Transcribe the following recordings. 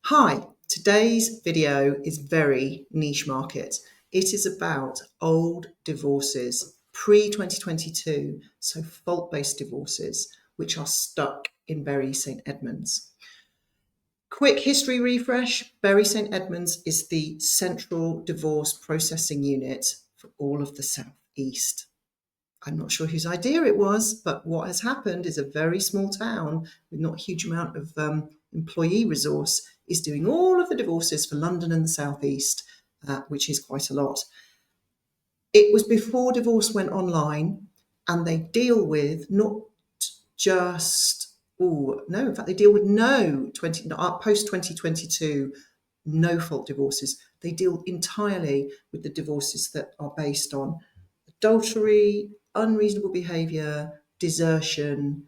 Hi, today's video is very niche market. It is about old divorces, pre-2022, so fault-based divorces, which are stuck in Bury St Edmunds. Quick history refresh, Bury St Edmunds is the central divorce processing unit for all of the South East. I'm not sure whose idea it was, but what has happened is a very small town with not a huge amount of employee resource is doing all of the divorces for London and the South East, which is quite a lot. It was before divorce went online, and they deal with not just, in fact, they deal with post 2022, no fault divorces. They deal entirely with the divorces that are based on adultery, unreasonable behaviour, desertion,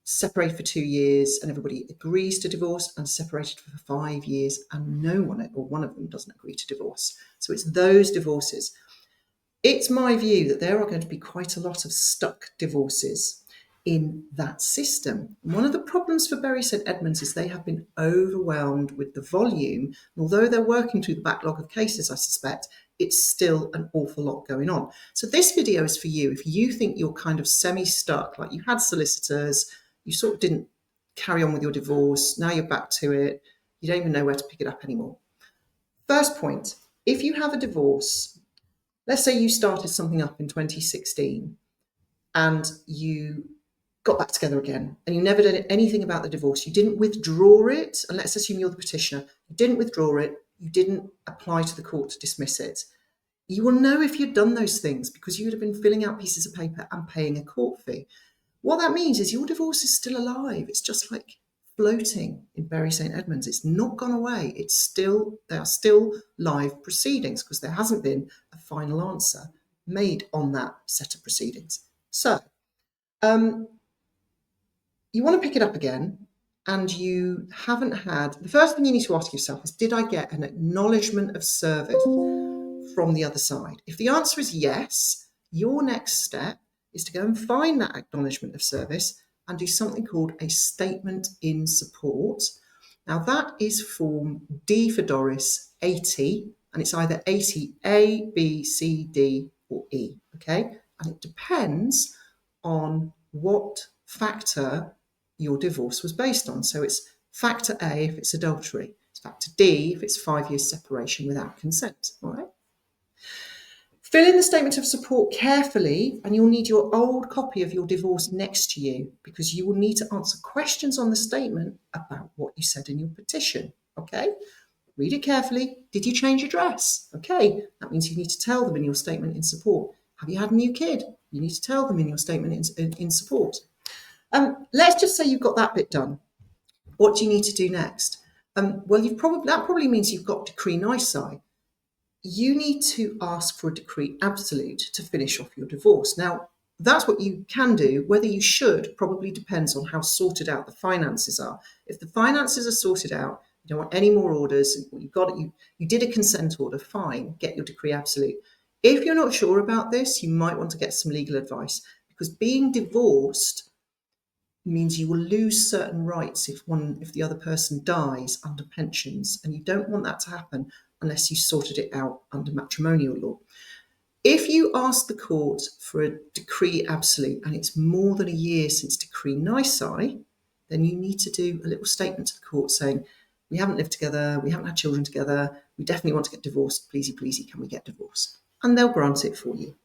separated for 2 years, and everybody agrees to divorce, and separated for 5 years, and no one or one of them doesn't agree to divorce. So it's those divorces. It's my view that there are going to be quite a lot of stuck divorces in that system. One of the problems for Bury St Edmunds is they have been overwhelmed with the volume. And although they're working through the backlog of cases, I suspect, it's still an awful lot going on. So this video is for you. If you think you're kind of semi-stuck, like you had solicitors, you sort of didn't carry on with your divorce, now you're back to it, you don't even know where to pick it up anymore. First point, if you have a divorce, let's say you started something up in 2016 and you got back together again and you never did anything about the divorce, you didn't withdraw it, and let's assume you're the petitioner, you didn't withdraw it, you didn't apply to the court to dismiss it. You will know if you'd done those things because you would have been filling out pieces of paper and paying a court fee. What that means is your divorce is still alive. It's just like floating in Bury St Edmunds. It's not gone away. There are still live proceedings because there hasn't been a final answer made on that set of proceedings. So you want to pick it up again, and you haven't had, the first thing you need to ask yourself is, did I get an acknowledgement of service from the other side? If the answer is yes, your next step is to go and find that acknowledgement of service and do something called a statement in support. Now that is form D for Doris 80, and it's either 80A, B, C, D, or E, okay? And it depends on what factor your divorce was based on. So it's factor A if it's adultery, it's factor D if it's 5 years separation without consent, all right? Fill in the statement of support carefully, and you'll need your old copy of your divorce next to you because you will need to answer questions on the statement about what you said in your petition, okay? Read it carefully. Did you change your address? Okay, that means you need to tell them in your statement in support. Have you had a new kid? You need to tell them in your statement in support. Let's just say you've got that bit done. What do you need to do next? Well, that probably means you've got decree nisi. You need to ask for a decree absolute to finish off your divorce. Now, that's what you can do. Whether you should probably depends on how sorted out the finances are. If the finances are sorted out, you don't want any more orders, you did a consent order, fine, get your decree absolute. If you're not sure about this, you might want to get some legal advice, because being divorced means you will lose certain rights if the other person dies under pensions, and you don't want that to happen unless you sorted it out under matrimonial law. If you ask the court for a decree absolute and it's more than a year since decree nisi, then you need to do a little statement to the court saying, we haven't lived together, we haven't had children together, we definitely want to get divorced, pleasey, pleasey, can we get divorced? And they'll grant it for you.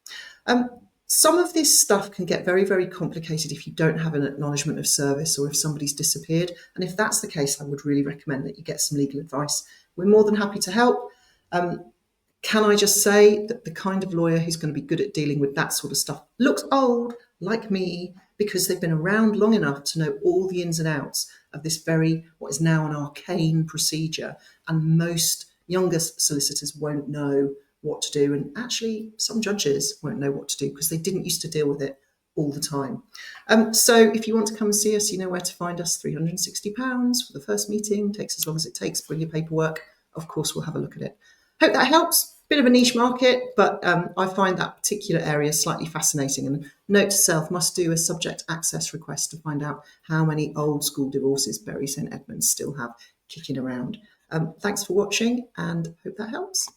Some of this stuff can get very, very complicated if you don't have an acknowledgement of service or if somebody's disappeared. And if that's the case, I would really recommend that you get some legal advice. We're more than happy to help. Can I just say that the kind of lawyer who's going to be good at dealing with that sort of stuff looks old, like me, because they've been around long enough to know all the ins and outs of this what is now an arcane procedure. And most younger solicitors won't know what to do. And actually, some judges won't know what to do because they didn't used to deal with it all the time. So if you want to come and see us, you know where to find us. £360 for the first meeting, takes as long as it takes. Bring your paperwork. Of course, we'll have a look at it. Hope that helps. Bit of a niche market, but I find that particular area slightly fascinating. And note to self, must do a subject access request to find out how many old school divorces Bury St Edmunds still have kicking around. Thanks for watching and hope that helps.